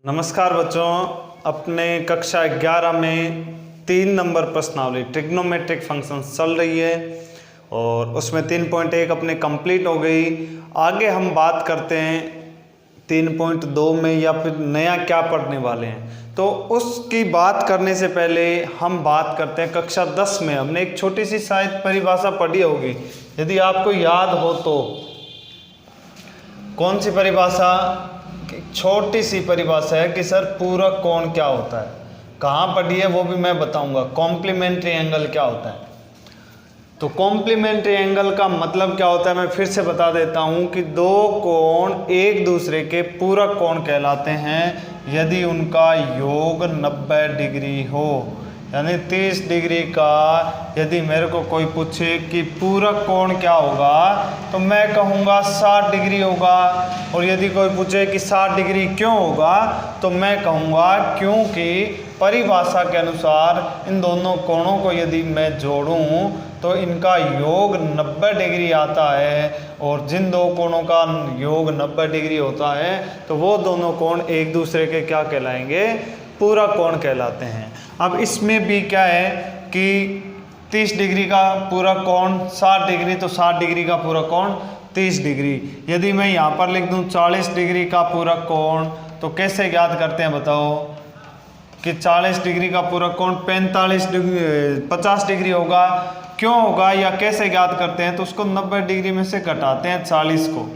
नमस्कार बच्चों, अपने कक्षा 11 में 3 नंबर प्रश्नावली ट्रिग्नोमेट्रिक फंक्शंस चल रही है और उसमें 3.1 अपने कंप्लीट हो गई। आगे हम बात करते हैं 3.2 में या फिर नया क्या पढ़ने वाले हैं। तो उसकी बात करने से पहले हम बात करते हैं कक्षा 10 में हमने एक छोटी सी शायद परिभाषा पढ़ी होगी, यदि आपको याद हो तो। कौन सी परिभाषा? छोटी सी परिभाषा है कि सर पूरक कोण क्या होता है। कहाँ पढ़ी है वो भी मैं बताऊंगा। कॉम्प्लीमेंट्री एंगल क्या होता है? तो कॉम्प्लीमेंट्री एंगल का मतलब क्या होता है मैं फिर से बता देता हूं कि दो कोण एक दूसरे के पूरक कोण कहलाते हैं यदि उनका योग 90 डिग्री हो। यानी 30 डिग्री का यदि मेरे को कोई पूछे कि पूरक कोण क्या होगा तो मैं कहूँगा 60 डिग्री होगा। और यदि कोई पूछे कि 60 डिग्री क्यों होगा तो मैं कहूँगा क्योंकि परिभाषा के अनुसार इन दोनों कोणों को यदि मैं जोड़ूं तो इनका योग 90 डिग्री आता है और जिन दो कोणों का योग 90 डिग्री होता है तो वो दोनों कोण एक दूसरे के क्या कहलाएंगे? पूरक कोण कहलाते हैं। अब इसमें भी क्या है कि 30 डिग्री का पूरक कोण 60 डिग्री, तो 60 डिग्री का पूरक कोण 30 डिग्री। यदि मैं यहाँ पर लिख दूँ 40 डिग्री का पूरक कोण तो कैसे ज्ञात करते हैं बताओ? कि 40 डिग्री का पूरक कोण 50 डिग्री होगा। क्यों होगा या कैसे ज्ञात करते हैं? तो उसको 90 डिग्री में से घटाते हैं 40 को।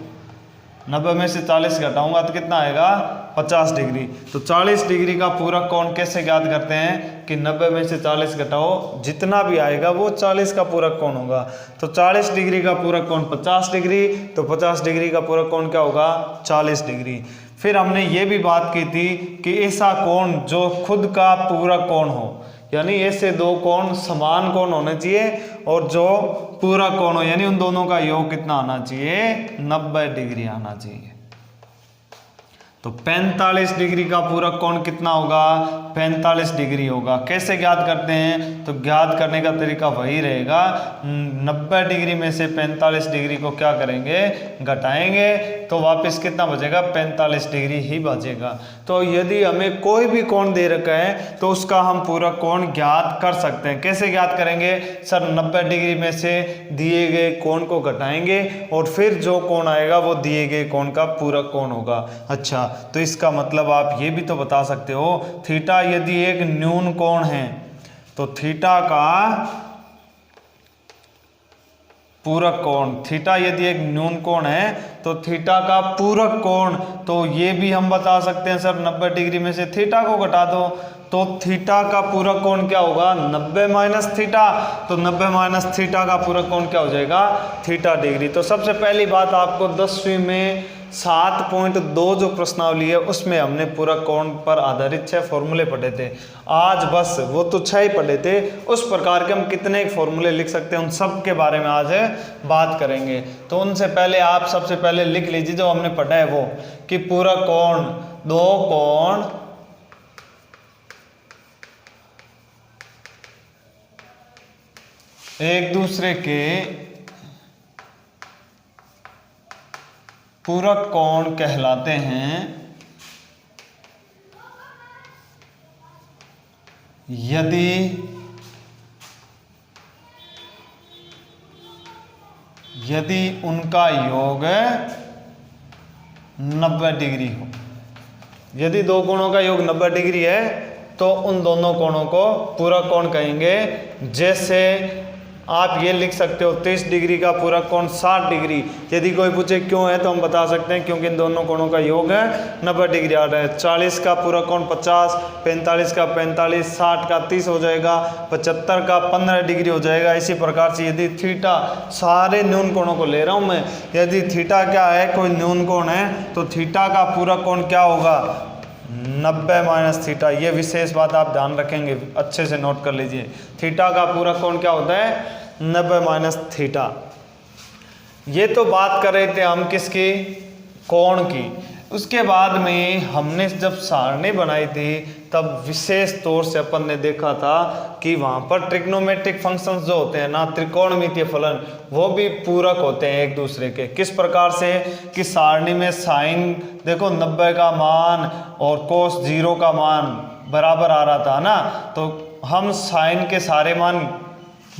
90 में से 40 घटाऊंगा तो कितना आएगा? 50 डिग्री। तो 40 डिग्री का पूरक कोण कैसे ज्ञात करते हैं कि 90 में से 40 घटाओ, जितना भी आएगा वो 40 का पूरक कोण होगा। तो 40 डिग्री का पूरक कोण 50 डिग्री, तो 50 डिग्री का पूरक कोण क्या होगा? 40 डिग्री। फिर हमने ये भी बात की थी कि ऐसा कोण जो खुद का पूरक कोण हो, यानी ऐसे दो कोण समान कोण होने चाहिए और जो पूरक कोण हो यानी उन दोनों का योग कितना आना चाहिए? 90 डिग्री आना चाहिए। तो 45 डिग्री का पूरक कोण कितना होगा? 45 डिग्री होगा। कैसे ज्ञात करते हैं? तो ज्ञात करने का तरीका वही रहेगा, 90 डिग्री में से 45 डिग्री को क्या करेंगे? घटाएंगे तो वापस कितना बचेगा? 45 डिग्री ही बचेगा। तो यदि हमें कोई भी कोण दे रखा है तो उसका हम पूरक कोण ज्ञात कर सकते हैं। कैसे ज्ञात करेंगे? सर 90 डिग्री में से दिए गए कोण को घटाएंगे और फिर जो कोण आएगा वो दिए गए कोण का पूरक कोण होगा। अच्छा, तो इसका मतलब आप ये भी तो बता सकते हो थीटा यदि एक न्यून कोण है तो थीटा का पूरक कोण, थीटा यदि एक न्यून कोण है तो थीटा का पूरक कोण, तो ये भी हम बता सकते हैं सर 90 डिग्री में से थीटा को घटा दो तो थीटा का पूरक कोण क्या होगा? 90 माइनस थीटा। तो 90 माइनस थीटा का पूरक कोण क्या हो जाएगा? Theta degree. तो सबसे पहली बात आपको 10वीं में 7.2 जो प्रश्नावली है उसमें हमने पूरक कोण पर आधारित 6 फॉर्मूले पढ़े थे। आज बस वो तो 6 ही पढ़े थे, उस प्रकार के हम कितने फॉर्मूले लिख सकते हैं उन सब के बारे में आज बात करेंगे। तो उनसे पहले आप सबसे पहले लिख लीजिए जो हमने पढ़ा है वो, कि पूरक कोण दो कोण एक दूसरे के पूरक कोण कहलाते हैं यदि उनका योग 90 डिग्री हो। यदि दो कोणों का योग 90 डिग्री है तो उन दोनों कोणों को पूरक कोण कहेंगे। जैसे आप ये लिख सकते हो 30 डिग्री का पूरक कोण 60 डिग्री। यदि कोई पूछे क्यों है तो हम बता सकते हैं क्योंकि इन दोनों कोणों का योग है 90 डिग्री आ रहा है। 40 का पूरक कोण 50, 45 का 45, 60 का 30 हो जाएगा, 75 का 15 डिग्री हो जाएगा। इसी प्रकार से यदि थीटा, सारे न्यून कोणों को ले रहा हूँ मैं, यदि थीटा क्या है? कोई न्यून कोण है तो थीटा का पूरक कोण क्या होगा? 90 माइनस थीटा। ये विशेष बात आप ध्यान रखेंगे, अच्छे से नोट कर लीजिए। थीटा का पूरक कोण क्या होता है? 90 माइनस थीटा। ये तो बात कर रहे थे हम किसकी? कोण की। उसके बाद में हमने जब सारणी बनाई थी तब विशेष तौर से अपन ने देखा था कि वहाँ पर ट्रिग्नोमेट्रिक फंक्शंस जो होते हैं ना, त्रिकोणमितीय फलन, वो भी पूरक होते हैं एक दूसरे के। किस प्रकार से कि सारणी में साइन देखो 90 का मान और कोस 0 का मान बराबर आ रहा था ना, तो हम साइन के सारे मान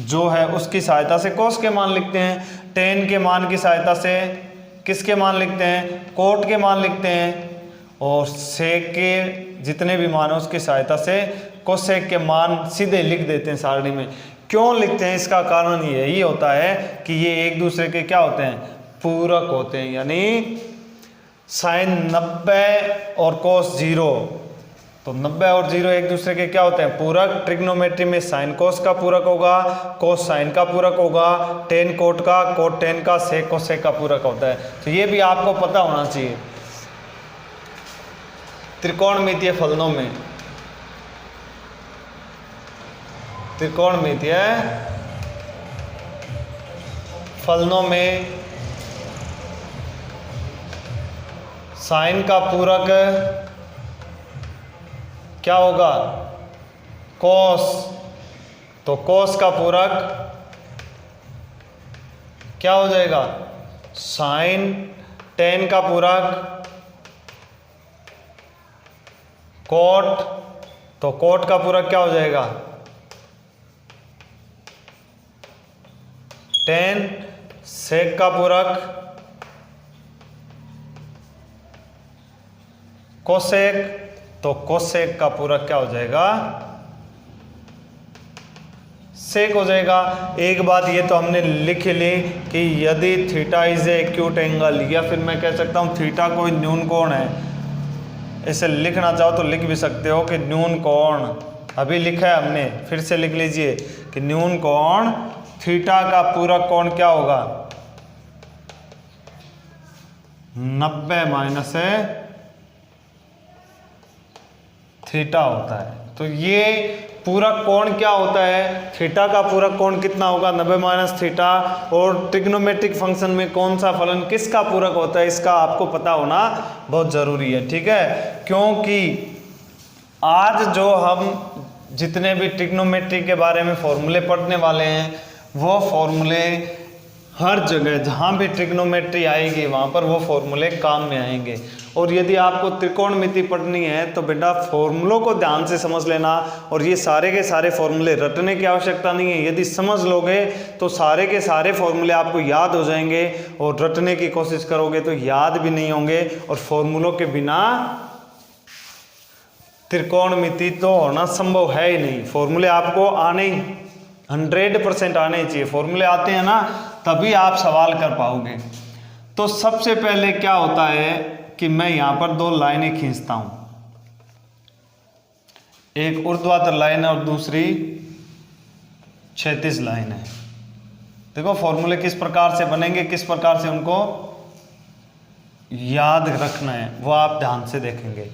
जो है उसकी सहायता से कोस के मान लिखते हैं, टेन के मान की सहायता से किसके मान लिखते हैं, कोट के मान लिखते हैं, और सेक के जितने भी मान है उसकी सहायता से कोसेक के मान सीधे लिख देते हैं सारणी में। क्यों लिखते हैं, इसका कारण यही होता है कि ये एक दूसरे के क्या होते हैं, पूरक होते हैं। यानी साइन 90 और कोस 0, तो 90 और 0 एक दूसरे के क्या होते हैं, पूरक। ट्रिग्नोमेट्री में साइन कोस का पूरक होगा, कोस साइन का पूरक होगा, टेन कोट का, कोट टेन का, सेक कोसेक का पूरक होता है। तो ये भी आपको पता होना चाहिए। त्रिकोणमितीय फलनों में, त्रिकोणमितीय फलनों में साइन का पूरक क्या होगा, कोस, तो कोस का पूरक क्या हो जाएगा, साइन, टेन का पूरक कोट, तो कोट का पूरक क्या हो जाएगा, टेन, सेक का पूरक कोसेक, तो कोसेक का पूरक क्या हो जाएगा, सेक हो जाएगा। एक बात ये तो हमने लिख ली कि यदि theta is a acute angle, या फिर मैं कह सकता हूं थीटा कोई न्यून कोण है, इसे लिखना चाहो तो लिख भी सकते हो कि न्यून कोण, अभी लिखा है हमने, फिर से लिख लीजिए कि न्यून कोण थीटा का पूरक कोण क्या होगा, 90 माइनस थीटा होता है। तो ये पूरक कोण क्या होता है, थीटा का पूरक कोण कितना होगा, 90 माइनस थीटा। और ट्रिग्नोमेट्रिक फंक्शन में कौन सा फलन किसका पूरक होता है, इसका आपको पता होना बहुत जरूरी है, ठीक है। क्योंकि आज जो हम जितने भी ट्रिग्नोमेट्री के बारे में फॉर्मूले पढ़ने वाले हैं, वो फॉर्मूले हर जगह जहाँ भी ट्रिग्नोमेट्री आएगी वहाँ पर वो फॉर्मूले काम में आएंगे। और यदि आपको त्रिकोणमिति पढ़नी है तो बेटा फॉर्मूलों को ध्यान से समझ लेना, और ये सारे के सारे फॉर्मूले रटने की आवश्यकता नहीं है। यदि समझ लोगे तो सारे के सारे फॉर्मूले आपको याद हो जाएंगे, और रटने की कोशिश करोगे तो याद भी नहीं होंगे। और फॉर्मूलों के बिना त्रिकोणमिति तो होना संभव है ही नहीं। फॉर्मूले आपको आने 100% आने चाहिए। फॉर्मूले आते हैं ना तभी आप सवाल कर पाओगे। तो सबसे पहले क्या होता है कि मैं यहां पर दो लाइनें खींचता हूं, एक ऊर्ध्वाधर लाइन है और दूसरी क्षैतिज लाइन है। देखो फॉर्मूले किस प्रकार से बनेंगे, किस प्रकार से उनको याद रखना है वो आप ध्यान से देखेंगे।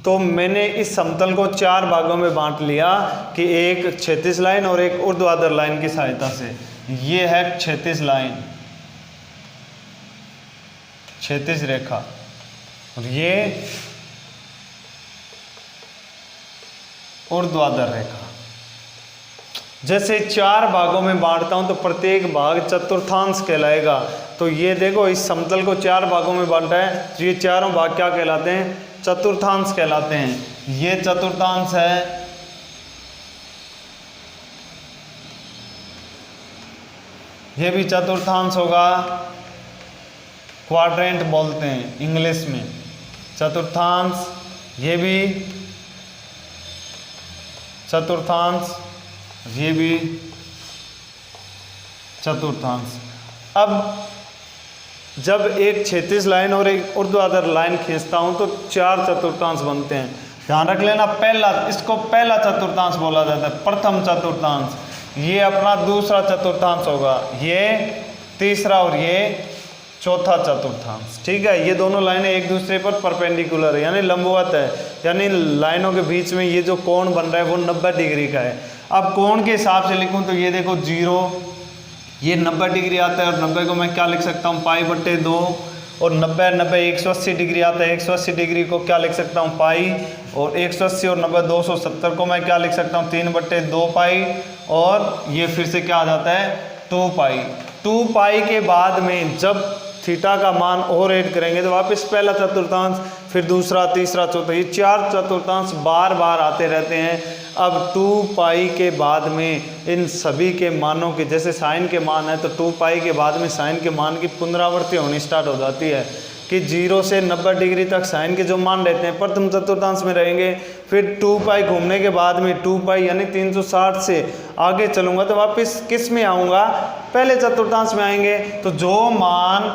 तो मैंने इस समतल को 4 भागों में बांट लिया कि एक क्षैतिज लाइन और एक ऊर्ध्वाधर लाइन की सहायता से। ये है क्षैतिज लाइन, क्षैतिज रेखा, और ये ऊर्ध्वाधर रेखा। जैसे 4 भागों में बांटता हूं तो प्रत्येक भाग चतुर्थांश कहलाएगा। तो ये देखो इस समतल को 4 भागों में बांटा है, तो ये चारों भाग क्या कहलाते हैं, चतुर्थांश कहलाते हैं। ये चतुर्थांश है, ये भी चतुर्थांश होगा, क्वाड्रेंट बोलते हैं इंग्लिश में चतुर्थांश, ये भी चतुर्थांश, ये भी चतुर्थांश। अब जब एक क्षैतिज लाइन और एक ऊर्ध्वाधर लाइन खींचता हूं तो 4 चतुर्थांश बनते हैं। ध्यान रख लेना, पहला, इसको पहला चतुर्थांश बोला जाता है, प्रथम चतुर्थांश। ये अपना दूसरा चतुर्थांश होगा, ये तीसरा और ये चौथा चतुर्थांश। ठीक है, ये दोनों लाइनें एक दूसरे पर परपेंडिकुलर है, यानी लंबवत है, यानी लाइनों के बीच में ये जो कोण बन रहा है वो 90 डिग्री का है। अब कोण के हिसाब से लिखूं तो ये देखो 0, ये 90 डिग्री आता है, और 90 को मैं क्या लिख सकता हूँ, π/2, और 90 90 180 डिग्री आता है। 180 डिग्री को क्या लिख सकता हूँ, पाई, और 180 और 90 270 को मैं क्या लिख सकता हूँ, 3/2 पाई, और ये फिर से क्या आ जाता है, 2 पाई। 2 पाई के बाद में जब थीटा का मान और ऐड करेंगे तो वापस पहला चतुर्थांश, फिर दूसरा, तीसरा, चौथा, ये 4 चतुर्थांश बार बार आते रहते हैं। अब 2 पाई के बाद में इन सभी के मानों के, जैसे साइन के मान है तो 2 पाई के बाद में साइन के मान की पुनरावृत्ति होनी स्टार्ट हो जाती है कि 0 से 90 डिग्री तक साइन के जो मान रहते हैं प्रथम चतुर्थांश में रहेंगे। फिर 2 पाई घूमने के बाद में 2 पाई यानी 360 से आगे चलूँगा तो वापस किस में आऊँगा, पहले चतुर्थांश में आएंगे। तो जो मान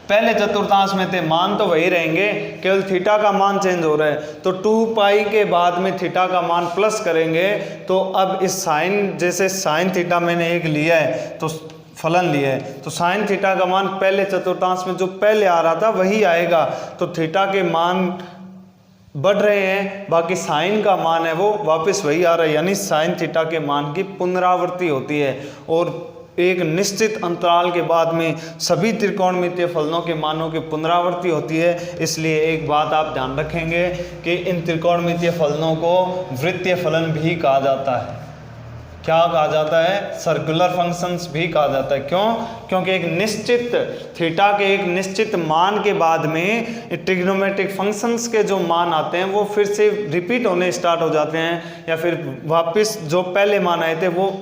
पहले चतुर्थांश में थे मान तो वही रहेंगे, केवल थीटा का मान चेंज हो रहा है। तो 2 पाई के बाद में थीटा का मान प्लस करेंगे तो अब इस साइन, जैसे साइन थीटा मैंने एक लिया है तो फलन लिया है, तो साइन थीटा का मान पहले चतुर्थांश में जो पहले आ रहा था वही आएगा। तो थीटा के मान बढ़ रहे हैं, बाकी साइन का मान है वो वापस वही आ रहा है, यानी साइन थीटा के मान की पुनरावृत्ति होती है। और एक निश्चित अंतराल के बाद में सभी त्रिकोणमितीय फलनों के मानों की पुनरावृत्ति होती है। इसलिए एक बात आप ध्यान रखेंगे कि इन त्रिकोणमितीय फलनों को वृत्तीय फलन भी कहा जाता है। क्या कहा जाता है, सर्कुलर फंक्शंस भी कहा जाता है। क्यों, क्योंकि एक निश्चित थीटा के एक निश्चित मान के बाद में ट्रिग्नोमेट्रिक फंक्शंस के जो मान आते हैं वो फिर से रिपीट होने स्टार्ट हो जाते हैं, या फिर वापस जो पहले मान आए थे वो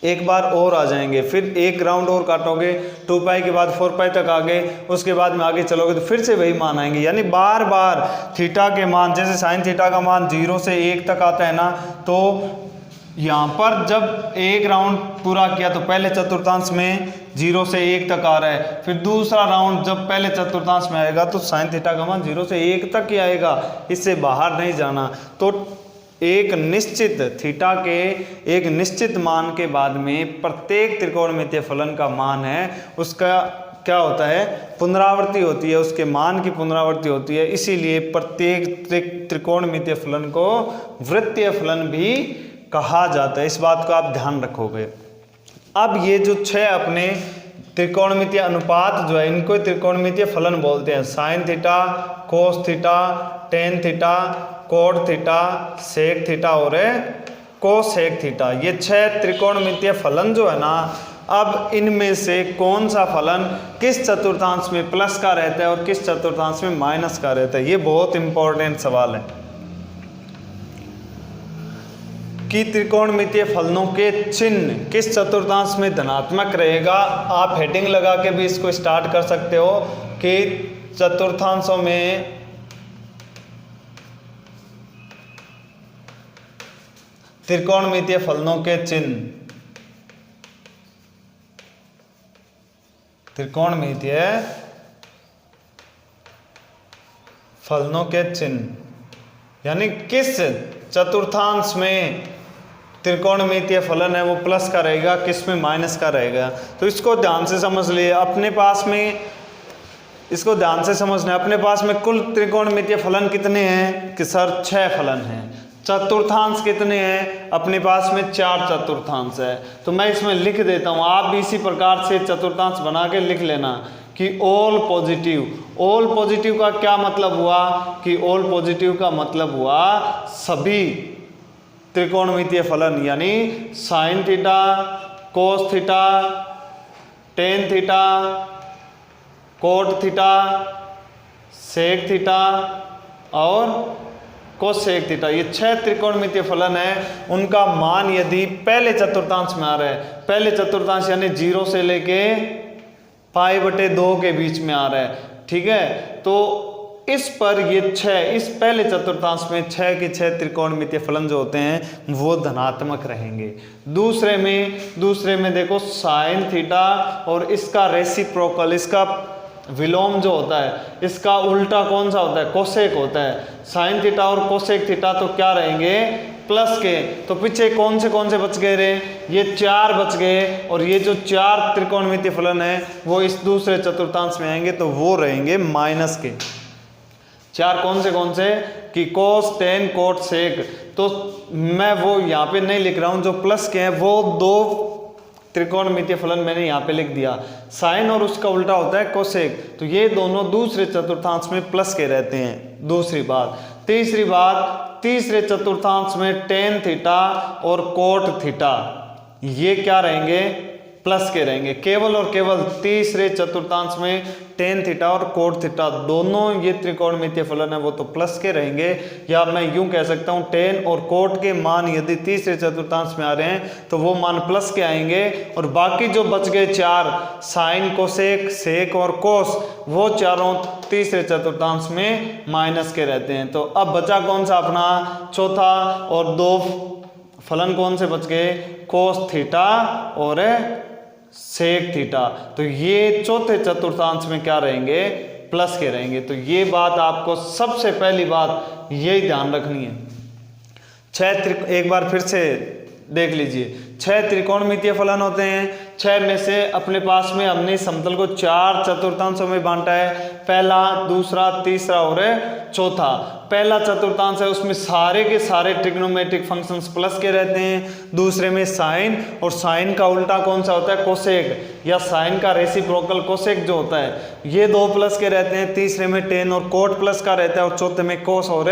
एक बार और आ जाएंगे। फिर एक राउंड और काटोगे, 2 पाई के बाद 4 पाई तक आ गए, उसके बाद में आगे चलोगे तो फिर से वही मान आएंगे। यानी बार बार थीटा के मान, जैसे साइन थीटा का मान 0 से 1 तक आता है ना, तो यहाँ पर जब एक राउंड पूरा किया तो पहले चतुर्थांश में 0 से 1 तक आ रहा है, फिर दूसरा राउंड जब पहले चतुर्थांश में आएगा तो साइन थीटा का मान 0 से 1 तक ही आएगा, इससे बाहर नहीं जाना। तो एक निश्चित थीटा के एक निश्चित मान के बाद में प्रत्येक त्रिकोणमितीय फलन का मान है उसका क्या होता है, पुनरावृत्ति होती है, उसके मान की पुनरावृत्ति होती है। इसीलिए प्रत्येक त्रिकोणमितीय फलन को वृत्तीय फलन भी कहा जाता है। इस बात को आप ध्यान रखोगे। अब ये जो 6 अपने त्रिकोणमितीय अनुपात जो है इनको त्रिकोणमितीय फलन बोलते हैं। Sine theta, cos theta, tan theta, cot theta, sec theta और कोसेक थीटा, ये 6 त्रिकोणमितीय फलन जो है ना, अब इनमें से कौन सा फलन किस चतुर्थांश में प्लस का रहता है और किस चतुर्थांश में माइनस का रहता है, ये बहुत इंपॉर्टेंट सवाल है कि त्रिकोणमितीय फलनों के चिन्ह किस चतुर्थांश में धनात्मक रहेगा। आप हेडिंग लगा के भी इसको स्टार्ट कर सकते हो कि चतुर्थांशों में त्रिकोणमितीय फलनों के चिन्ह, त्रिकोणमितीय फलनों के चिन्ह, यानी किस चतुर्थांश में त्रिकोणमितीय फलन है वो प्लस का रहेगा, किस में माइनस का रहेगा। तो इसको ध्यान से समझ लिए। अपने पास में इसको ध्यान से समझना है, अपने पास में कुल त्रिकोणमितीय फलन कितने हैं कि सर 6 फलन हैं। चतुर्थांश कितने हैं, अपने पास में 4 चतुर्थांश है। तो मैं इसमें लिख देता हूँ, आप भी इसी प्रकार से चतुर्थांश बना के लिख लेना कि ऑल पॉजिटिव। ऑल पॉजिटिव का क्या मतलब हुआ कि ऑल पॉजिटिव का मतलब हुआ सभी त्रिकोणमितीय फलन, यानी sine theta, cos theta, tan theta, cot theta, sec theta और कोसेक थीटा, ये 6 त्रिकोणमितीय फलन है। उनका मान यदि पहले चतुर्थांश में आ रहा है, पहले चतुर्थांश यानी 0 से लेके π/2 के बीच में आ रहा है, ठीक है, तो इस पर ये 6, इस पहले चतुर्थांश में 6 के 6 त्रिकोणमितीय फलन जो होते हैं वो धनात्मक रहेंगे। दूसरे में देखो साइन थीटा और इसका रेसिप्रोकल, इसका विलोम जो होता है, इसका उल्टा कौन सा होता है, कोसेक होता है। साइन थीटा और कोसेक थीटा तो क्या रहेंगे, प्लस के। तो पीछे कौन से बच गए रे, ये 4 बच गए, और ये जो 4 त्रिकोणमितीय फलन है वो इस दूसरे चतुर्थांश में आएंगे तो वो रहेंगे माइनस के। 4 कौन से कि कोस, टेन, कोट, सेक। तो मैं वो यहाँ पे नहीं लिख रहा हूँ, जो प्लस के हैं वो 2 त्रिकोणमितीय फलन मैंने यहाँ पे लिख दिया। साइन और उसका उल्टा होता है कोसेक, तो ये दोनों दूसरे चतुर्थांश में प्लस के रहते हैं। दूसरी बात। तीसरी बात, तीसरे चतुर्थांश में टेन थीटा और कोट थीटा ये क्या रहेंगे, प्लस के रहेंगे। केवल और केवल तीसरे चतुर्थांश में टेन थीटा और कोट थीटा दोनों ये त्रिकोणमितीय फलन है वो तो प्लस के रहेंगे, या मैं यूं कह सकता हूं टेन और कोट के मान यदि तीसरे चतुर्थांश में आ रहे हैं तो वो मान प्लस के आएंगे, और बाकी जो बच गए चार साइन कोसेक सेक और कोस वो चारों तीसरे चतुर्थांश में माइनस के रहते हैं। तो अब बचा कौन सा अपना चौथा, और दो फलन कौन से बच गए, कोस थीटा और सेक थीटा, तो ये चौथे चतुर्थांश में क्या रहेंगे, प्लस के रहेंगे। तो ये बात आपको सबसे पहली बात यही ध्यान रखनी है। एक बार फिर से देख लीजिए, 6 त्रिकोणमितीय फलन होते हैं। 6 में से अपने पास में हमने इस समतल को 4 चतुर्थांशों में बांटा है, पहला, दूसरा, तीसरा और चौथा। पहला चतुर्थांश है उसमें सारे के सारे ट्रिग्नोमेट्रिक फंक्शंस प्लस के रहते हैं। दूसरे में साइन, और साइन का उल्टा कौन सा होता है, कोसेक, या साइन का रेसिप्रोकल कोसेक जो होता है, ये दो प्लस के रहते हैं। तीसरे में टेन और कोट प्लस का रहता है, और चौथे में कोस और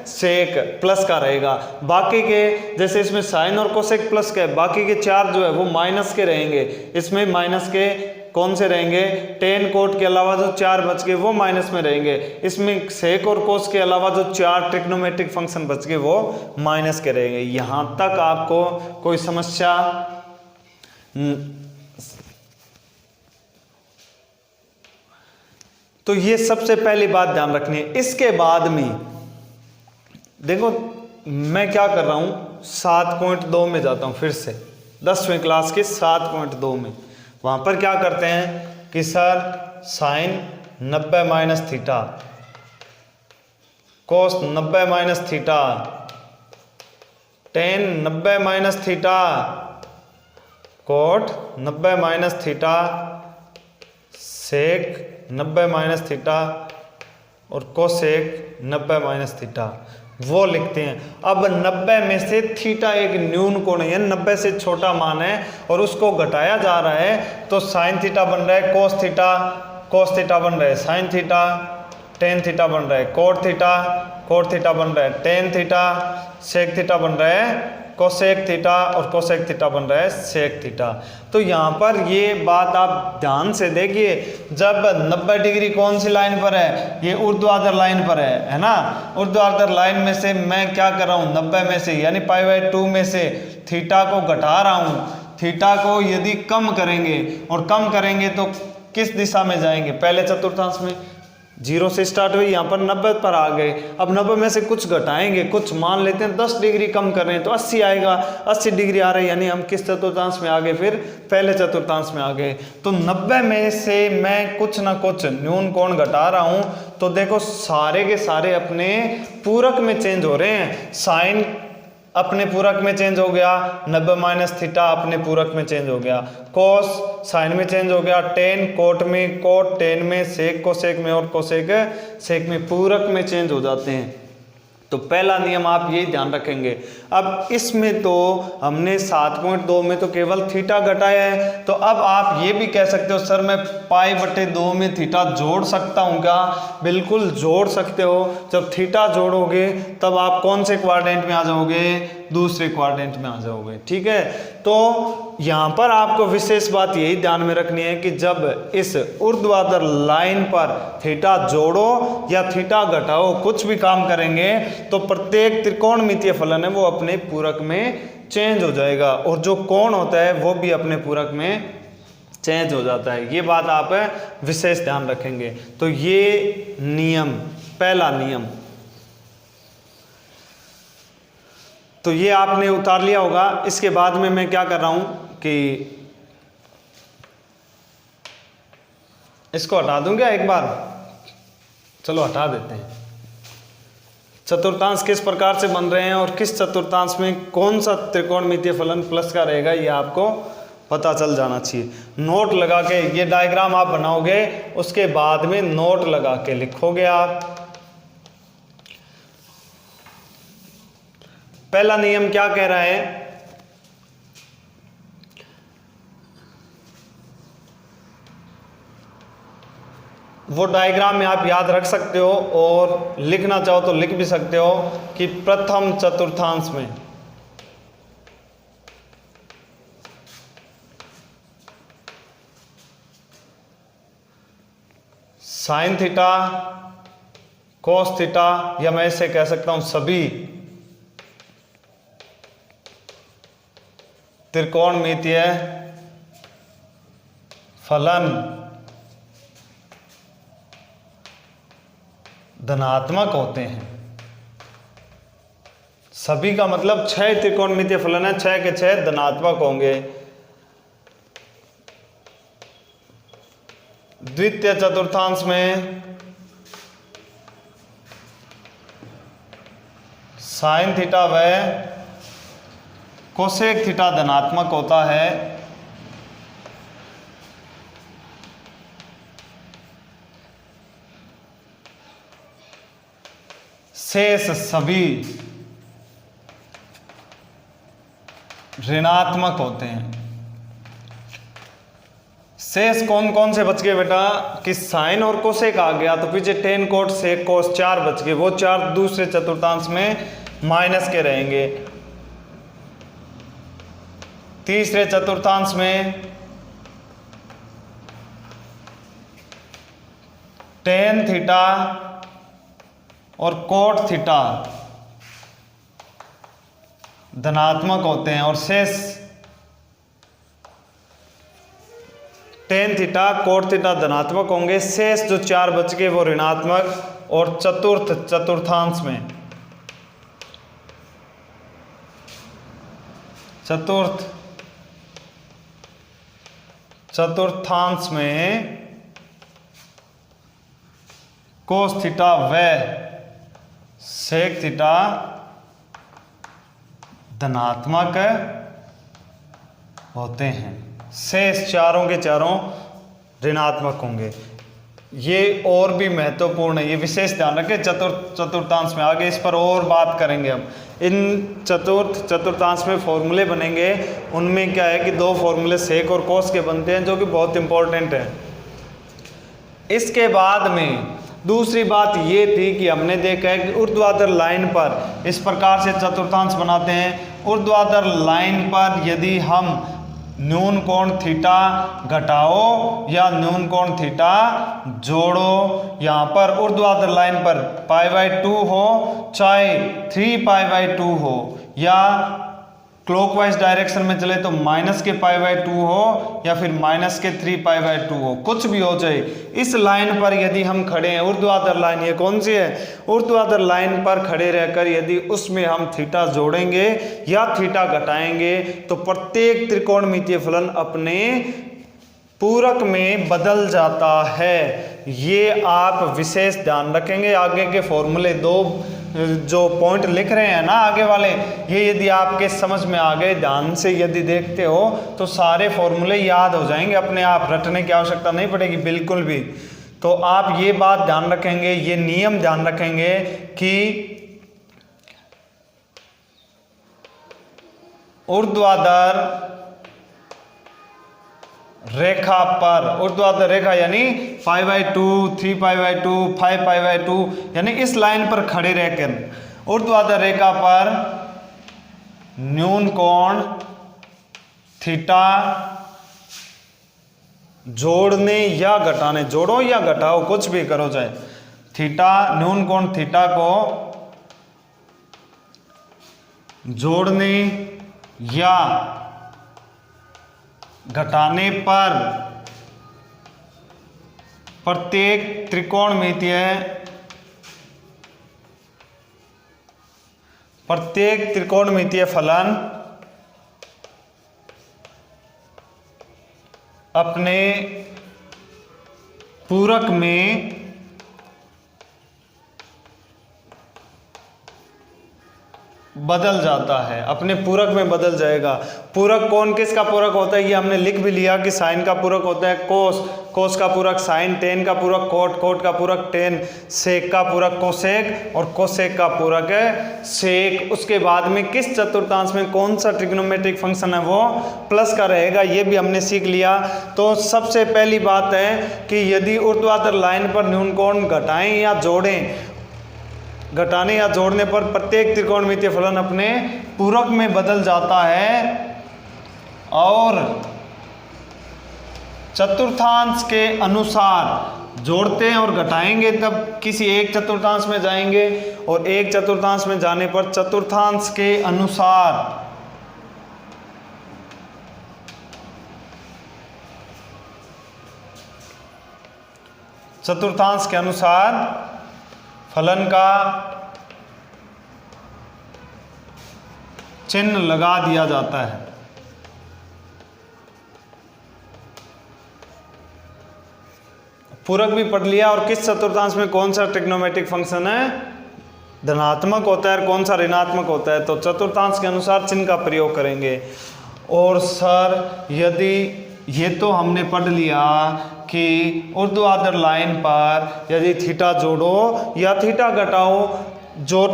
सेक प्लस का रहेगा। बाकी के जैसे इसमें साइन और कोसेक प्लस के, बाकी के चार जो है वो माइनस के रहेंगे। इसमें माइनस के कौन से रहेंगे, टेन कोट के अलावा जो चार बच गए वो माइनस में रहेंगे। इसमें सेक और कोस के अलावा जो चार ट्रिग्नोमेट्रिक फंक्शन बच गए वो माइनस के रहेंगे। यहां तक आपको कोई समस्या तो ये सबसे पहली बात ध्यान रखनी है। इसके बाद में देखो मैं क्या कर रहा हूं, 7.2 में जाता हूं फिर से, 10वीं क्लास के 7.2 में। वहां पर क्या करते हैं कि sir sine 90 minus theta, cos 90 minus theta, tan 90 minus theta, cot 90 minus theta, sec 90 minus theta और कोसेक 90 माइनस थीटा वो लिखते हैं। अब 90 में से थीटा एक न्यून कोण है, 90 से छोटा मान है और उसको घटाया जा रहा है, तो साइन थीटा बन रहा है कोस थीटा बन रहा है साइन थीटा, टेन थीटा बन रहा है कोट थीटा बन रहा है टेन थीटा, सेक थीटा बन रहा है कोसेक थीटा और कोसेक थीटा बन रहा है सेक थीटा। तो यहाँ पर ये बात आप ध्यान से देखिए, जब 90 डिग्री कौन सी लाइन पर है, ये ऊर्ध्वाधर लाइन पर है ना। ऊर्ध्वाधर लाइन में से मैं क्या कर रहा हूँ, 90 में से यानी π/2 में से थीटा को घटा रहा हूँ। थीटा को यदि कम करेंगे और कम करेंगे तो किस दिशा में जाएंगे, पहले चतुर्थांश में। 0 से स्टार्ट हुई, यहाँ पर 90 पर आ गए। अब 90 में से कुछ घटाएंगे, कुछ मान लेते हैं 10 डिग्री कम कर रहे हैं तो 80 आएगा। 80 डिग्री आ रही है यानी हम किस चतुर्थांश में आ गए, फिर पहले चतुर्थांश में आ गए। तो 90 में से मैं कुछ ना कुछ न्यून कोण घटा रहा हूँ, तो देखो सारे के सारे अपने पूरक में चेंज हो रहे हैं। साइन अपने पूरक में चेंज हो गया, 90 माइनस थीटा अपने पूरक में चेंज हो गया, कोस साइन में चेंज हो गया, टेन कोट में, कोट टेन में, सेक कोसेक में और कोसेक सेक में, पूरक में चेंज हो जाते हैं। तो पहला नियम आप यही ध्यान रखेंगे। अब इसमें तो हमने 7.2 में तो केवल थीटा घटाया है, तो अब आप ये भी कह सकते हो सर मैं π/2 में थीटा जोड़ सकता हूँ क्या? बिल्कुल जोड़ सकते हो। जब थीटा जोड़ोगे तब आप कौन से क्वाड्रेंट में आ जाओगे, दूसरे क्वाड्रेंट में आ जाओगे। ठीक है, तो यहाँ पर आपको विशेष बात यही ध्यान में रखनी है कि जब इस ऊर्ध्वाधर लाइन पर थीटा जोड़ो या थीटा घटाओ, कुछ भी काम करेंगे तो प्रत्येक त्रिकोणमितीय फलन है वो अपने पूरक में चेंज हो जाएगा, और जो कोण होता है वो भी अपने पूरक में चेंज हो जाता है। ये बात आप विशेष ध्यान रखेंगे। तो ये नियम, पहला नियम तो ये आपने उतार लिया होगा। इसके बाद में मैं क्या कर रहा हूं कि इसको हटा दूंगा एक बार, चलो हटा देते हैं। चतुर्थांश किस प्रकार से बन रहे हैं और किस चतुर्थांश में कौन सा त्रिकोणमितीय फलन प्लस का रहेगा ये आपको पता चल जाना चाहिए। नोट लगा के ये डायग्राम आप बनाओगे, उसके बाद में नोट लगा के लिखोगे आप। पहला नियम क्या कह रहा है, वो डायग्राम में आप याद रख सकते हो और लिखना चाहो तो लिख भी सकते हो कि प्रथम चतुर्थांश में साइन थीटा, कोस थीटा, या मैं इसे कह सकता हूं सभी त्रिकोणमितीय फलन धनात्मक होते हैं। सभी का मतलब 6 त्रिकोणमितीय फलन है, 6 के 6 धनात्मक होंगे। द्वितीय चतुर्थांश में साइन थीटा व कोसेक थीटा धनात्मक होता है। शेष सभी ऋणात्मक होते हैं। शेष कौन कौन से बच गए बेटा कि साइन और कोसेक आ गया तो पीछे टेन कोट सेक कोस 4 बच गए। वो 4 दूसरे चतुर्थांश में माइनस के रहेंगे। तीसरे चतुर्थांश में टेन थीटा और कोट थीटा धनात्मक होते हैं और शेष टेन थीटा कोट थीटा धनात्मक होंगे। शेष जो 4 बच गए वो ऋणात्मक। और चतुर्थांश में चतुर्थांश में कोस थीटा व सेक थीटा धनात्मक होते हैं। शेष चारों के चारों ऋणात्मक होंगे। ये और भी महत्वपूर्ण है, ये विशेष ध्यान रखें। चतुर्थांश में आगे इस पर और बात करेंगे हम। इन चतुर्थांश में फॉर्मूले बनेंगे। उनमें क्या है कि 2 फॉर्मूले सेक और कोस के बनते हैं जो कि बहुत इंपॉर्टेंट है। इसके बाद में दूसरी बात ये थी कि हमने देखा है कि ऊर्ध्वाधर लाइन पर इस प्रकार से चतुर्थांश बनाते हैं। ऊर्ध्वाधर लाइन पर यदि हम न्यून कोण थीटा घटाओ या न्यून कोण थीटा जोड़ो, यहाँ पर ऊर्ध्वाधर लाइन पर π/2 हो चाहे 3π/2 हो या क्लॉकवाइज डायरेक्शन में चले तो माइनस के π/2 हो या फिर माइनस के 3π/2 हो, कुछ भी हो जाए। इस लाइन पर यदि हम खड़े हैं, ऊर्ध्वाधर लाइन ये कौन सी है? ऊर्ध्वाधर लाइन पर खड़े रहकर यदि उसमें हम थीटा जोड़ेंगे या थीटा घटाएंगे तो प्रत्येक त्रिकोणमितीय फलन अपने पूरक में बदल जाता है। ये आप विशेष ध्यान रखेंगे। आगे के फॉर्मूले 2 जो पॉइंट लिख रहे हैं ना आगे वाले, ये यदि आपके समझ में आ गए, ध्यान से यदि देखते हो तो सारे फॉर्मूले याद हो जाएंगे अपने आप, रटने की आवश्यकता नहीं पड़ेगी बिल्कुल भी। तो आप ये बात ध्यान रखेंगे, ये नियम ध्यान रखेंगे कि ऊर्ध्वाधर रेखा पर, ऊर्ध्वाधर रेखा यानी π/2, 3π/2, 5π/2 यानी इस लाइन पर खड़े रहकर ऊर्ध्वाधर रेखा पर न्यून कोण थीटा जोड़ने या घटाने, जोड़ो या घटाओ कुछ भी करो चाहे, थीटा न्यून कोण थीटा को जोड़ने या घटाने पर प्रत्येक त्रिकोणमितीय फलन अपने पूरक में बदल जाता है, अपने पूरक में बदल जाएगा। पूरक कौन किसका पूरक होता है ये हमने लिख भी लिया कि साइन का पूरक होता है कोस, कोस का पूरक साइन, टेन का पूरक कोट, कोट का पूरक टेन, सेक का पूरक कोसेक और कोसेक का पूरक है सेक। उसके बाद में किस चतुर्थांश में कौन सा ट्रिग्नोमेट्रिक फंक्शन है वो प्लस का रहेगा, ये भी हमने सीख लिया। तो सबसे पहली बात है कि यदि ऊर्ध्वाधर लाइन पर न्यून कोण घटाएं या जोड़ें, घटाने या जोड़ने पर प्रत्येक त्रिकोणमितीय फलन अपने पूरक में बदल जाता है और चतुर्थांश के अनुसार जोड़ते हैं और घटाएंगे तब किसी एक चतुर्थांश में जाएंगे और एक चतुर्थांश में जाने पर चतुर्थांश के अनुसार फलन का चिन्ह लगा दिया जाता है। पूरक भी पढ़ लिया और किस चतुर्थांश में कौन सा ट्रिग्नोमेट्रिक फंक्शन है धनात्मक होता है और कौन सा ऋणात्मक होता है, तो चतुर्थांश के अनुसार चिन्ह का प्रयोग करेंगे। और सर यदि ये तो हमने पढ़ लिया कि ऊर्ध्वाधर लाइन पर यदि थीटा जोड़ो या थीटा घटाओ, जो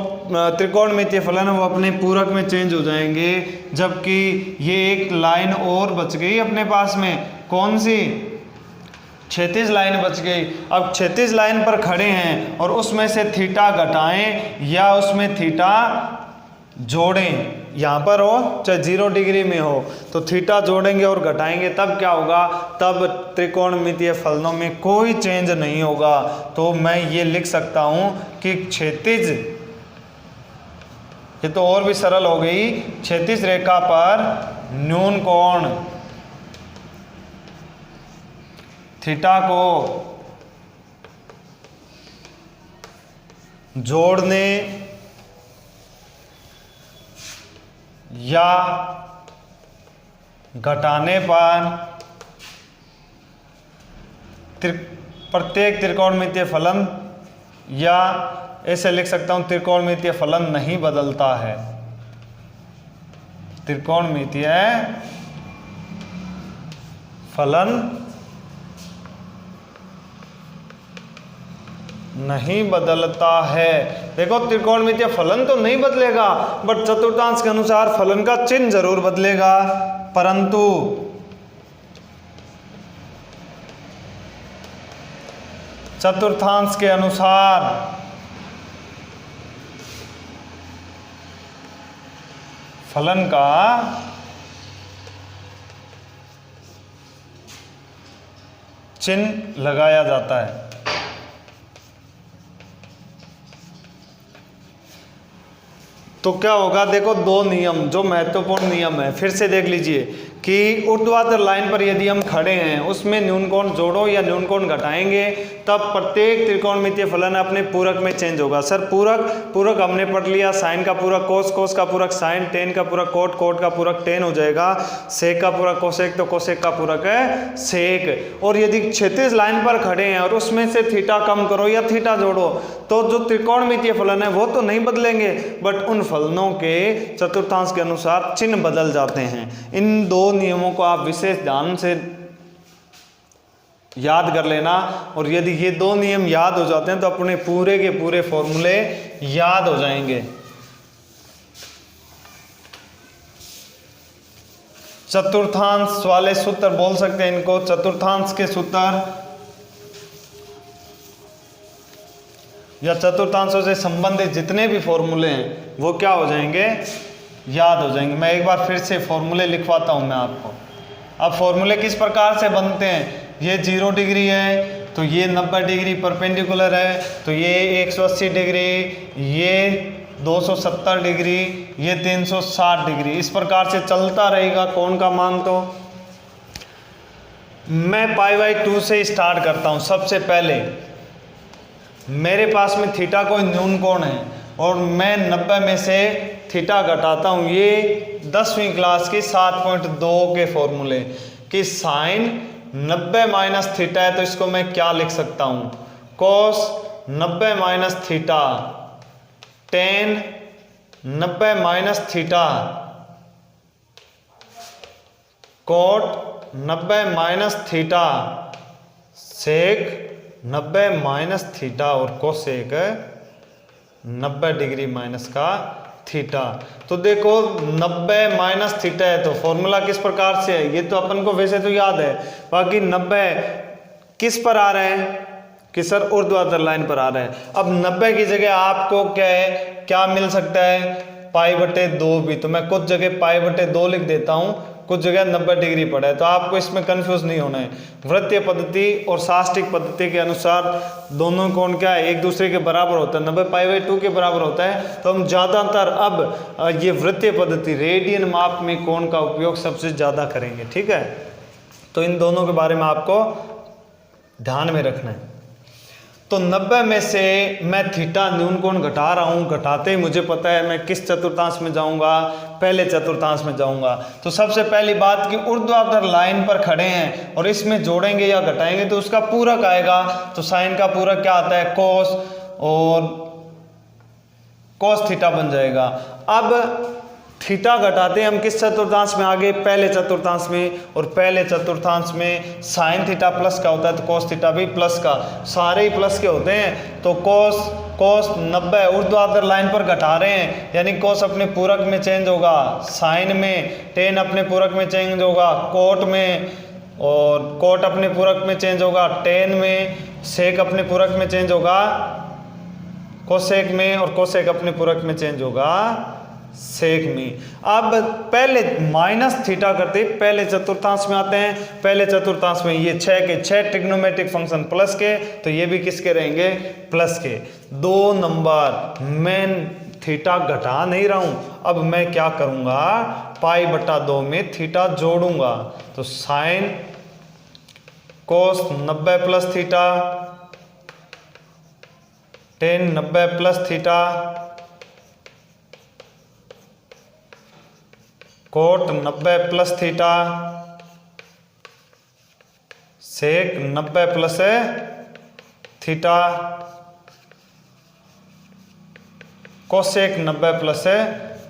त्रिकोणमितीय फलन है वो अपने पूरक में चेंज हो जाएंगे, जबकि ये एक लाइन और बच गई अपने पास में, कौन सी, क्षैतिज लाइन बच गई। अब क्षैतिज लाइन पर खड़े हैं और उसमें से थीटा घटाएं या उसमें थीटा जोड़ें, यहाँ पर हो चाहे 0 डिग्री में हो, तो थीटा जोड़ेंगे और घटाएंगे तब क्या होगा, तब त्रिकोणमितीय फलनों में कोई चेंज नहीं होगा। तो मैं ये लिख सकता हूँ कि क्षैतिज, ये तो और भी सरल हो गई, क्षैतिज रेखा पर न्यून कोण थीटा को जोड़ने या घटाने पर प्रत्येक त्रिकोणमितीय फलन, या ऐसे लिख सकता हूं त्रिकोणमितीय फलन नहीं बदलता है, त्रिकोणमितीय फलन नहीं बदलता है। देखो त्रिकोणमितीय फलन तो नहीं बदलेगा बट चतुर्थांश के अनुसार फलन का चिन्ह जरूर बदलेगा, परंतु चतुर्थांश के अनुसार फलन का चिन्ह लगाया जाता है। तो क्या होगा, देखो दो नियम जो महत्वपूर्ण नियम है, फिर से देख लीजिए कि ऊर्ध्वाधर लाइन पर यदि हम खड़े हैं उसमें न्यून कोण जोड़ो या न्यून कोण घटाएंगे तब प्रत्येक त्रिकोणमितीय फलन अपने पूरक में चेंज होगा। सर पूरक हमने पढ़ लिया, साइन का पूरक कोस, कोस का पूरक साइन, टेन का पूरक कोट, कोट का पूरक टेन हो जाएगा, सेक का पूरक कोसेक, तो कोसेक का पूरक है सेक। और यदि क्षैतिज लाइन पर खड़े हैं और उसमें से थीटा कम करो या थीटा जोड़ो तो जो त्रिकोणमितीय फलन है वो तो नहीं बदलेंगे बट उन फलनों के चतुर्थांश के अनुसार चिन्ह बदल जाते हैं। इन दो नियमों को आप विशेष ध्यान से याद कर लेना, और यदि ये दो नियम याद हो जाते हैं तो अपने पूरे के पूरे फॉर्मूले याद हो जाएंगे। चतुर्थांश वाले सूत्र बोल सकते हैं इनको, चतुर्थांश के सूत्र या चतुर्थांशों से संबंधित जितने भी फॉर्मूले हैं वो क्या हो जाएंगे, याद हो जाएंगे। मैं एक बार फिर से फॉर्मूले लिखवाता हूं मैं आपको। अब फॉर्मूले किस प्रकार से बनते हैं, ये 0 डिग्री है तो ये 90 डिग्री परपेंडिकुलर है, तो ये 180 डिग्री, ये 270 डिग्री, ये 360 डिग्री, इस प्रकार से चलता रहेगा कोण का मान। तो मैं π/2 से स्टार्ट करता हूं। सबसे पहले मेरे पास में थीटा कोई न्यून कोण है और मैं 90 में से थीटा घटाता हूँ, ये 10वीं क्लास की 7.2 के फॉर्मूले कि साइन 90 माइनस थीटा है तो इसको मैं क्या लिख सकता हूँ, cos 90 minus theta, tan 90 minus theta, cot 90 minus theta, sec 90 minus theta और कोसेक 90 डिग्री माइनस का थीटा। तो देखो 90 माइनस थीटा है तो फॉर्मूला किस प्रकार से है, ये तो अपन को वैसे तो याद है, बाकी 90 किस पर आ रहे हैं कि सर ऊर्ध्वाधर लाइन पर आ रहे हैं। अब 90 की जगह आपको क्या है, क्या मिल सकता है, पाई बटे 2 भी। तो मैं कुछ जगह पाई बटे 2 लिख देता हूं, कुछ जगह 90 डिग्री पड़ा है, तो आपको इसमें कंफ्यूज नहीं होना है। वृत्तीय पद्धति और साष्टिक पद्धति के अनुसार दोनों कोण क्या है, एक दूसरे के बराबर होता है, 90 पाई बाई 2 के बराबर होता है। तो हम ज़्यादातर अब ये वृत्तीय पद्धति रेडियन माप में कोण का उपयोग सबसे ज़्यादा करेंगे, ठीक है। तो इन दोनों के बारे में आपको ध्यान में रखना है। तो 90 में से मैं थीटा न्यून कोण घटा रहा हूँ, घटाते ही मुझे पता है मैं किस चतुर्थांश में जाऊँगा, पहले चतुर्थांश में जाऊँगा। तो सबसे पहली बात कि ऊर्ध्वाधर लाइन पर खड़े हैं और इसमें जोड़ेंगे या घटाएंगे तो उसका पूरक आएगा। तो साइन का पूरक क्या आता है, कोस, और कोस थीटा बन जाएगा। अब थीटा घटाते हम किस चतुर्थांश में, आगे पहले चतुर्थांश में, और पहले चतुर्थांश में साइन थीटा प्लस का होता है तो कोस थीटा भी प्लस का, सारे ही प्लस के होते हैं। तो कोस 90 ऊर्ध्वाधर लाइन पर घटा रहे हैं, यानी कोस अपने पूरक में चेंज होगा साइन में, टेन अपने पूरक में चेंज होगा कोट में, और कोट अपने पूरक में चेंज होगा टेन में, सेक अपने पूरक में चेंज होगा कोसेक में, और कोसेक अपने पूरक में चेंज होगा सेक में। अब पहले माइनस थीटा करते पहले चतुर्थांश में आते हैं। पहले चतुर्थांश में ये 6 के 6 ट्रिग्नोमेट्रिक फंक्शन प्लस के, तो ये भी किसके रहेंगे, प्लस के। 2 नंबर मैं थीटा घटा नहीं रहा हूं, अब मैं क्या करूंगा, पाई बटा 2 में थीटा जोड़ूंगा। तो sine cos 90 plus theta, tan 90 plus theta, cot 90 plus theta, sec 90 plus theta, cosec 90 plus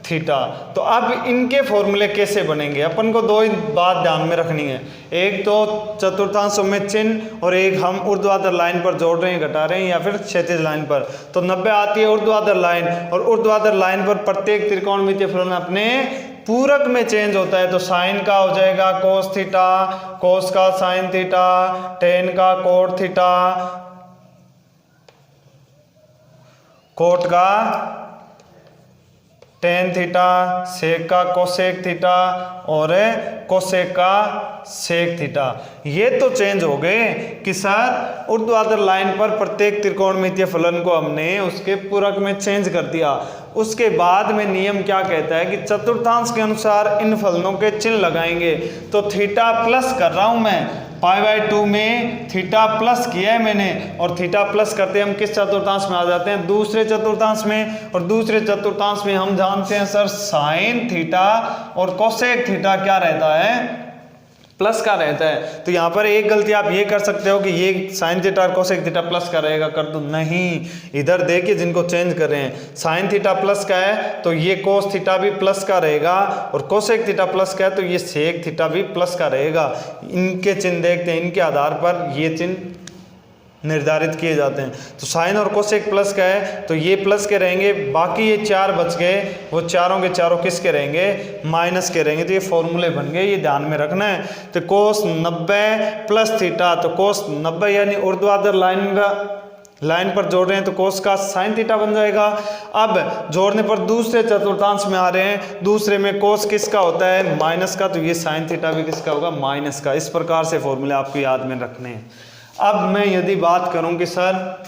theta. तो अब इनके फॉर्मूले कैसे बनेंगे, अपन को दो ही बात ध्यान में रखनी है। एक तो चतुर्थांशों में चिन्ह, और एक हम ऊर्ध्वाधर लाइन पर जोड़ रहे हैं, घटा रहे हैं, या फिर क्षैतिज लाइन पर। तो 90 आती है ऊर्ध्वाधर लाइन, और ऊर्ध्वाधर लाइन पर प्रत्येक त्रिकोणमितीय फलन अपने पूरक में चेंज होता है। तो साइन का हो जाएगा कोस थीटा, कोस का साइन थीटा, टेन का कोट थीटा, कोट का टेन थीटा, सेक का कोसेक थीटा, और कोसेक का सेक थीटा। ये तो चेंज हो गए कि सर ऊर्ध्वाधर लाइन पर प्रत्येक त्रिकोणमितीय फलन को हमने उसके पूरक में चेंज कर दिया। उसके बाद में नियम क्या कहता है कि चतुर्थांश के अनुसार इन फलनों के चिन्ह लगाएंगे। तो थीटा प्लस कर रहा हूं मैं, पाई बाई 2 में थीटा प्लस किया है मैंने, और थीटा प्लस करते हम किस चतुर्थांश में आ जाते हैं, दूसरे चतुर्थांश में। और दूसरे चतुर्थांश में हम जानते हैं सर साइन थीटा और कोसेक थीटा क्या रहता है, प्लस का रहता है। तो यहाँ पर एक गलती आप ये कर सकते हो कि ये साइन थीटा और कोसेक थीटा प्लस का रहेगा, कर दो, नहीं, इधर देखिए जिनको चेंज कर रहे हैं, साइन थीटा प्लस का है तो ये कोस थीटा भी प्लस का रहेगा, और कोसेक थीटा प्लस का है तो ये सेक थीटा भी प्लस का रहेगा। इनके चिन्ह देखते हैं, इनके आधार पर ये चिन्ह निर्धारित किए जाते हैं। तो साइन और कोसेक प्लस का है तो ये प्लस के रहेंगे, बाकी ये 4 बच गए, वो चारों के चारों किसके रहेंगे, माइनस के रहेंगे। तो ये फॉर्मूले बन गए, ये ध्यान में रखना है। तो कोस 90 प्लस थीटा, तो कोस 90 यानी ऊर्ध्वाधर लाइन पर जोड़ रहे हैं तो कोस का साइन थीटा बन जाएगा। अब जोड़ने पर दूसरे चतुर्थांश में आ रहे हैं, दूसरे में कोस किसका होता है, माइनस का, तो ये साइन थीटा भी किसका होगा, माइनस का। इस प्रकार से फॉर्मूले आपको याद में रखने हैं। अब मैं यदि बात करूं कि सर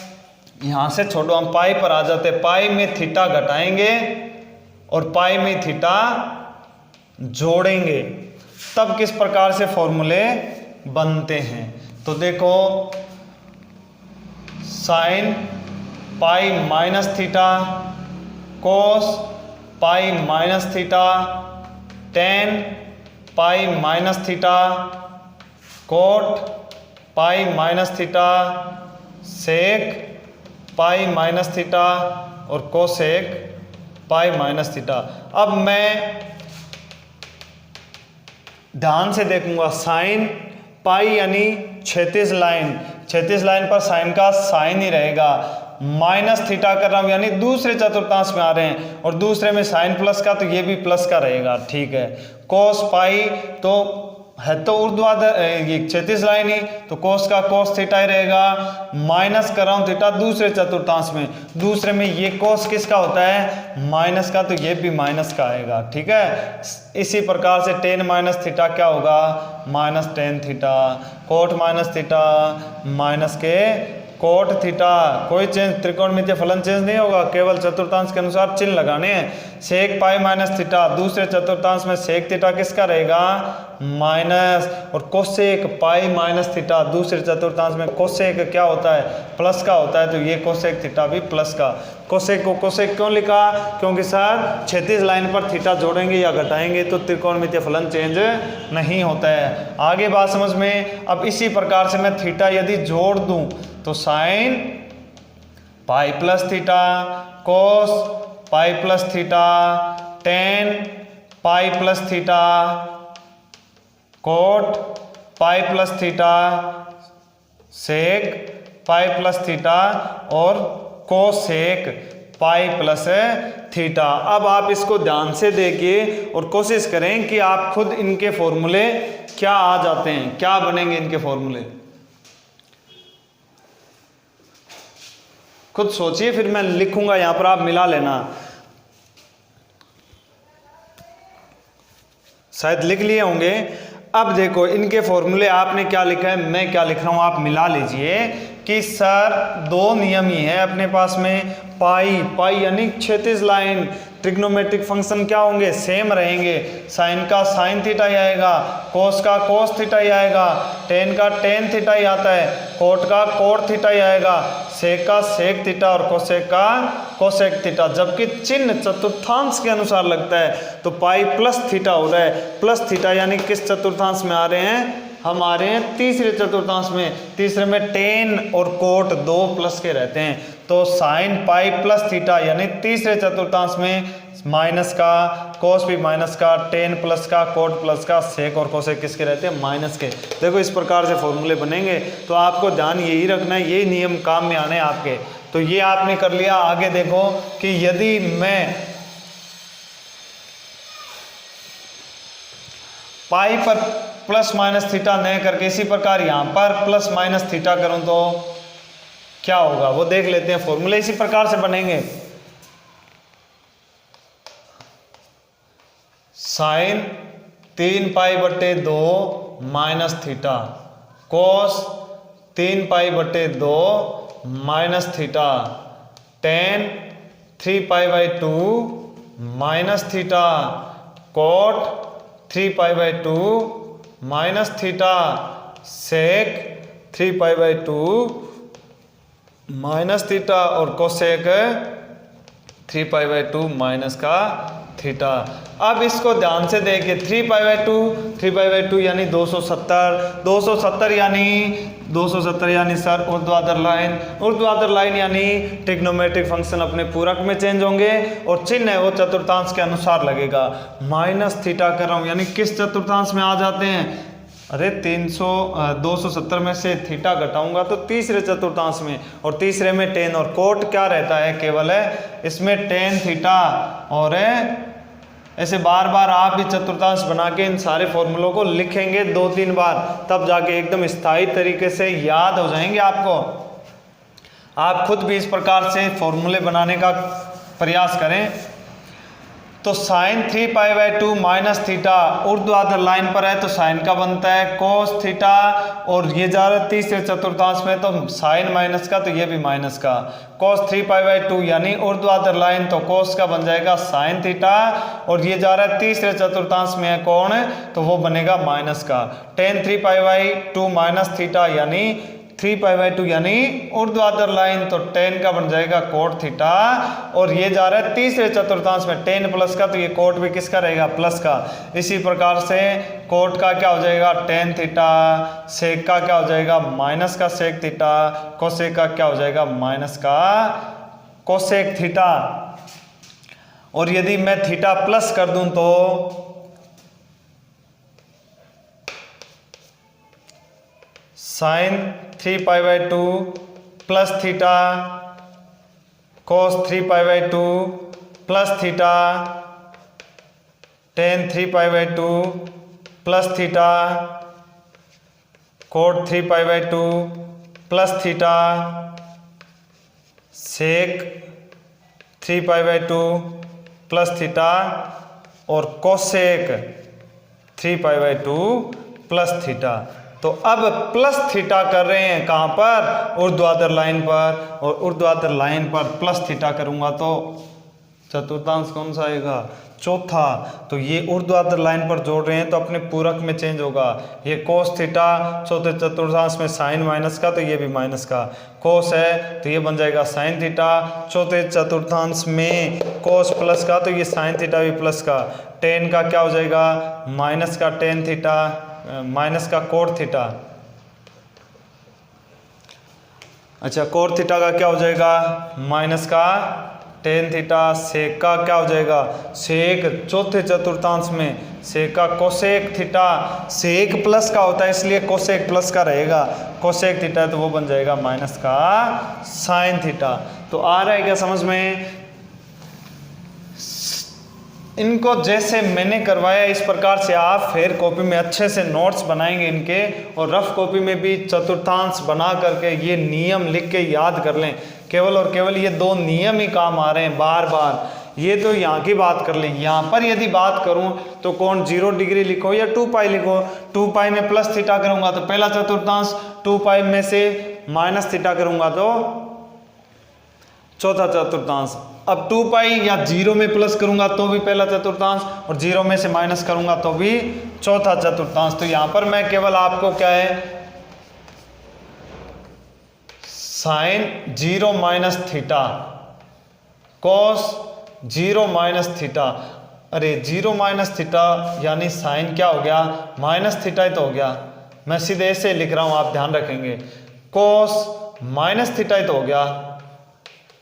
यहाँ से छोड़ो, हम पाई पर आ जाते, पाई में थीटा घटाएंगे और पाई में थीटा जोड़ेंगे, तब किस प्रकार से फॉर्मूले बनते हैं। तो देखो sine pi minus theta, cos pi minus theta, tan pi minus theta, cot pi minus theta, sec pi minus theta, और कोसेक पाई माइनस थीटा। अब मैं ध्यान से देखूंगा, साइन पाई यानी क्षैतिज लाइन, क्षैतिज लाइन पर साइन का साइन ही रहेगा। माइनस थीटा कर रहा हूँ यानी दूसरे चतुर्थांश में आ रहे हैं और दूसरे में साइन प्लस का, तो ये भी प्लस का रहेगा, ठीक है। कोस पाई तो है तो ऊर्ध्वाधर ये क्षैतिज लाइन ही, तो कोस का कोस थीटा ही रहेगा। माइनस कर रहा हूँ थीटा दूसरे चतुर्थांश में, दूसरे में ये कोस किसका होता है, माइनस का, तो ये भी माइनस का आएगा, ठीक है। इसी प्रकार से टेन माइनस थीटा क्या होगा, minus tan theta. Cot minus theta minus के कोट थीटा। कोई चेंज, त्रिकोणमितीय फलन चेंज नहीं होगा, केवल चतुर्थांश के अनुसार चिन्ह लगाने हैं। सेक पाई माइनस थीटा, दूसरे चतुर्थांश में सेक थीटा किसका रहेगा, माइनस। और कोसेक पाई माइनस थीटा, दूसरे चतुर्थांश में कोसेक क्या होता है, प्लस का होता है, तो ये कोसेक थीटा भी प्लस का। कोसेक को कोसेक क्यों लिखा, क्योंकि सर क्षैतिज लाइन पर थीटा जोड़ेंगे या घटाएंगे तो त्रिकोणमितीय फलन चेंज नहीं होता है। आगे बात समझ में। अब इसी प्रकार से मैं थीटा यदि जोड़ दूं तो sine pi plus theta, cos pi plus theta, tan pi plus theta, cot pi plus theta, sec pi plus theta और कोसेक पाई प्लस थीटा। अब आप इसको ध्यान से देखिए और कोशिश करें कि आप खुद इनके फॉर्मूले क्या आ जाते हैं, क्या बनेंगे इनके फॉर्मूले, खुद सोचिए, फिर मैं लिखूंगा यहां पर, आप मिला लेना। शायद लिख लिए होंगे। अब देखो इनके फॉर्मूले आपने क्या लिखा है, मैं क्या लिख रहा हूं, आप मिला लीजिए कि सर दो नियम ही है अपने पास में। पाई पाई यानी क्षैतिज लाइन, ट्रिग्नोमेट्रिक फंक्शन क्या होंगे, सेम रहेंगे। साइन का साइन थीटा ही आएगा, कोस का कोस थीटा ही आएगा, टेन का टेन थीटा ही आता है, कोट का कोट थीटा ही आएगा, सेक का सेक थीटा और कोसेक का कोसेक थीटा। जबकि चिन्ह चतुर्थांश के अनुसार लगता है तो पाई प्लस थीटा हो रहा है। प्लस थीटा यानी किस चतुर्थांश में आ रहे हैं, हम आ रहे हैं तीसरे चतुर्थांश में। तीसरे में टेन और कोट दो प्लस के रहते हैं, तो साइन पाई प्लस थीटा यानी तीसरे चतुर्थांश में माइनस का, कोस भी माइनस का, टेन प्लस का, कोट प्लस का, सेक और कोसेक किसके रहते हैं, माइनस के। देखो इस प्रकार से फॉर्मूले बनेंगे, तो आपको ध्यान यही रखना है, यही नियम काम में आने आपके। तो ये आपने कर लिया। आगे देखो कि यदि मैं पाई पर प्लस माइनस थीटा न करके इसी प्रकार यहां पर प्लस माइनस थीटा करूं तो क्या होगा, वो देख लेते हैं। फॉर्मूले इसी प्रकार से बनेंगे। साइन 3 पाई बटे 2 माइनस थीटा, कोस 3 पाई बटे 2 minus theta, tan 3 pi by 2 minus theta, cot 3 pi by 2 minus theta, sec 3 pi by 2 minus theta और कोसेक 3 पाई बाई 2 माइनस का थीटा। अब इसको ध्यान से देखिए, 3 पाई बाई 2 यानी 270, 270 यानी सर ऊर्ध्वाधर लाइन यानी ट्रिग्नोमेट्रिक फंक्शन अपने पूरक में चेंज होंगे और चिन्ह है वो चतुर्थांश के अनुसार लगेगा। माइनस थीटा कर रहा हूं यानी किस चतुर्थांश में आ जाते हैं, अरे 270 में से थीटा घटाऊंगा तो तीसरे चतुर्थांश में, और तीसरे में टेन और कोट क्या रहता है, केवल है इसमें टेन थीटा। और ऐसे बार बार आप भी चतुर्थांश बना के इन सारे फॉर्मूलों को लिखेंगे 2-3 बार, तब जाके एकदम स्थायी तरीके से याद हो जाएंगे आपको। आप खुद भी इस प्रकार से फॉर्मूले बनाने का प्रयास करें। तो sine 3 pi by 2 minus theta ऊर्ध्वाधर लाइन पर है तो साइन का बनता है कोस थीटा, और ये जा रहा है तीसरे चतुर्थांश में तो साइन माइनस का, तो ये भी माइनस का। कोस 3 पाई बाई 2 यानी ऊर्ध्वाधर लाइन तो कोस का बन जाएगा साइन थीटा, और ये जा रहा है तीसरे चतुर्थांश में है कोण, तो वो बनेगा माइनस का। Ten 3 pi by 2 minus theta यानी 3 पाई बाई 2 यानी ऊर्ध्वाधर लाइन तो टेन का बन जाएगा कोट थीटा, और ये जा रहा है तीसरे चतुर्थांश में टेन प्लस का, तो ये कोट भी किसका रहेगा, प्लस का। इसी प्रकार से कोट का क्या हो जाएगा, टेन थीटा, सेक का क्या हो जाएगा, माइनस का सेक थीटा, कोसेक का क्या हो जाएगा, माइनस का कोसेक थीटा। और यदि मैं थीटा प्लस कर दूं तो sine 3π/2 plus theta cos 3π/2 plus theta tan 3π/2 plus theta cot 3π/2 plus theta sec 3π/2 plus theta और कोसेक 3π/2 प्लस थीटा। तो अब प्लस थीटा कर रहे हैं कहाँ पर, ऊर्ध्वाधर लाइन पर, और ऊर्ध्वाधर लाइन पर प्लस थीटा करूँगा तो चतुर्थांश कौन सा आएगा, चौथा। तो ये ऊर्ध्वाधर लाइन पर जोड़ रहे हैं तो अपने पूरक में चेंज होगा। ये कोस थीटा चौथे चतुर्थांश में साइन माइनस का, तो ये भी माइनस का। कोस है तो ये बन जाएगा साइन थीटा, चौथे चतुर्थांश में कोस प्लस का, तो ये साइन थीटा भी प्लस का। टेन का क्या हो जाएगा, माइनस का टेन थीटा, माइनस का कोट थीटा। अच्छा, कोट थीटा का क्या हो जाएगा, माइनस का टेन थीटा। सेक का क्या हो जाएगा, सेक चौथे चतुर्थांश में सेक का कोसेक थीटा। सेक प्लस का होता है इसलिए कोसेक प्लस का रहेगा, कोसेक थीटा तो वो बन जाएगा माइनस का साइन थीटा। तो आ रहा है क्या समझ में। इनको जैसे मैंने करवाया इस प्रकार से आप फिर कॉपी में अच्छे से नोट्स बनाएंगे इनके, और रफ कॉपी में भी चतुर्थांश बना करके ये नियम लिख के याद कर लें। केवल और केवल ये दो नियम ही काम आ रहे हैं बार बार। ये तो यहाँ की बात कर लें, यहाँ पर यदि बात करूँ तो कौन 0 डिग्री लिखो या 2π लिखो। 2π में प्लस थीटा करूँगा तो पहला चतुर्थांश, 2π में से माइनस थीटा करूँगा तो चौथा चतुर्थांश। अब 2π या 0 में प्लस करूंगा तो भी पहला चतुर्थांश, और 0 में से माइनस करूंगा तो भी चौथा चतुर्थांश। तो यहां पर मैं केवल आपको क्या है, sine 0 minus theta cos 0 minus theta. अरे 0 माइनस थीटा यानी साइन क्या हो गया, माइनस थीटा ही तो हो गया। मैं सीधे ऐसे लिख रहा हूं, आप ध्यान रखेंगे। कोस माइनस थीटा ही तो हो गया,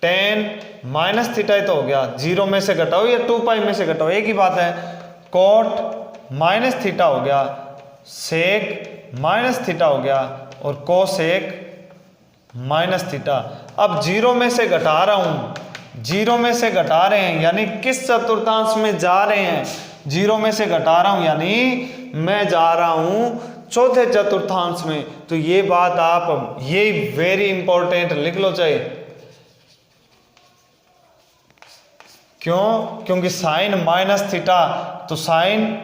टेन माइनस थीटा ही तो हो गया। 0 में से घटाओ या 2π में से घटाओ, एक ही बात है। कोट माइनस थीटा हो गया, सेक माइनस थीटा हो गया, और कोसेक माइनस थीटा। अब 0 में से घटा रहा हूं, 0 में से घटा रहे हैं यानी किस चतुर्थांश में जा रहे हैं, 0 में से घटा रहा हूं यानी मैं जा रहा हूं चौथे चतुर्थांश में। तो ये बात आप ये वेरी इंपॉर्टेंट लिख लो चाहे। क्यों, क्योंकि साइन माइनस थीटा, तो साइन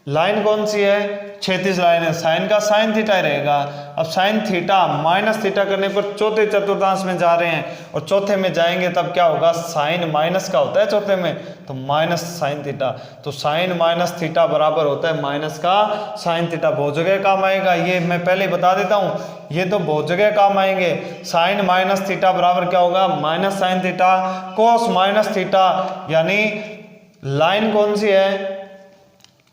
लाइन कौन सी है, क्षैतिज लाइन है, साइन का साइन थीटा ही रहेगा। अब साइन थीटा माइनस थीटा करने पर चौथे चतुर्थांश में जा रहे हैं, और चौथे में जाएंगे तब क्या होगा, साइन माइनस का होता है चौथे में, तो माइनस साइन थीटा। तो साइन माइनस थीटा बराबर होता है माइनस का साइन थीटा। बहुत जगह काम आएगा, ये मैं पहले ही बता देता हूँ, ये तो बहुत जगह काम आएंगे। साइन माइनस थीटा बराबर क्या होगा, माइनस साइन थीटा। कोस माइनस थीटा यानी लाइन कौन सी है,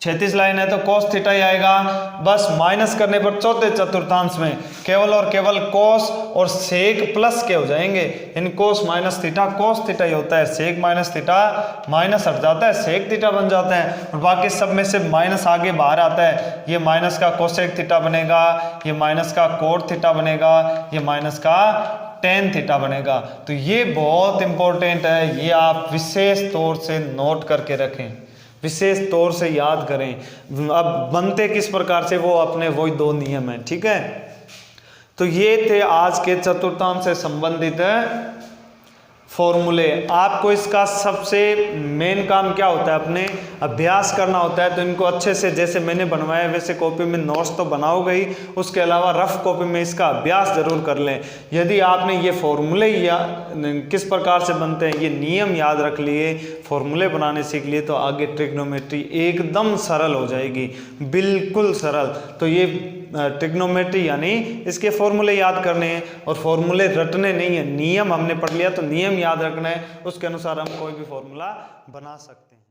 क्षैतिज लाइन है, तो कोस थीटा ही आएगा। बस माइनस करने पर चौथे चतुर्थांश में केवल और केवल कोस और सेक प्लस के हो जाएंगे। इन cos minus theta cos theta ही होता है, सेक माइनस थीटा माइनस हट जाता है, सेक थीटा बन जाता है, और बाकी सब में से माइनस आगे बाहर आता है। ये माइनस का कोसेक थीटा बनेगा, ये माइनस का कोट थीटा बनेगा, ये माइनस का टेन थीटा बनेगा। तो ये बहुत इंपॉर्टेंट है, ये आप विशेष तौर से नोट करके रखें, विशेष तौर से याद करें। अब बनते किस प्रकार से, वो अपने वही दो नियम है, ठीक है। तो ये थे आज के चतुर्थांश से संबंधित फॉर्मूले। आपको इसका सबसे मेन काम क्या होता है, अपने अभ्यास करना होता है। तो इनको अच्छे से जैसे मैंने बनवाया वैसे कॉपी में नोट्स तो बनाओगे ही, उसके अलावा रफ कॉपी में इसका अभ्यास जरूर कर लें। यदि आपने ये फॉर्मूले या किस प्रकार से बनते हैं ये नियम याद रख लिए, फॉर्मूले बनाने सीख लिए, तो आगे ट्रिग्नोमेट्री एकदम सरल हो जाएगी, बिल्कुल सरल। तो ये ट्रिग्नोमेट्री यानी इसके फॉर्मूले याद करने हैं, और फॉर्मूले रटने नहीं है, नियम हमने पढ़ लिया तो नियम याद रखना है, उसके अनुसार हम कोई भी फॉर्मूला बना सकते हैं।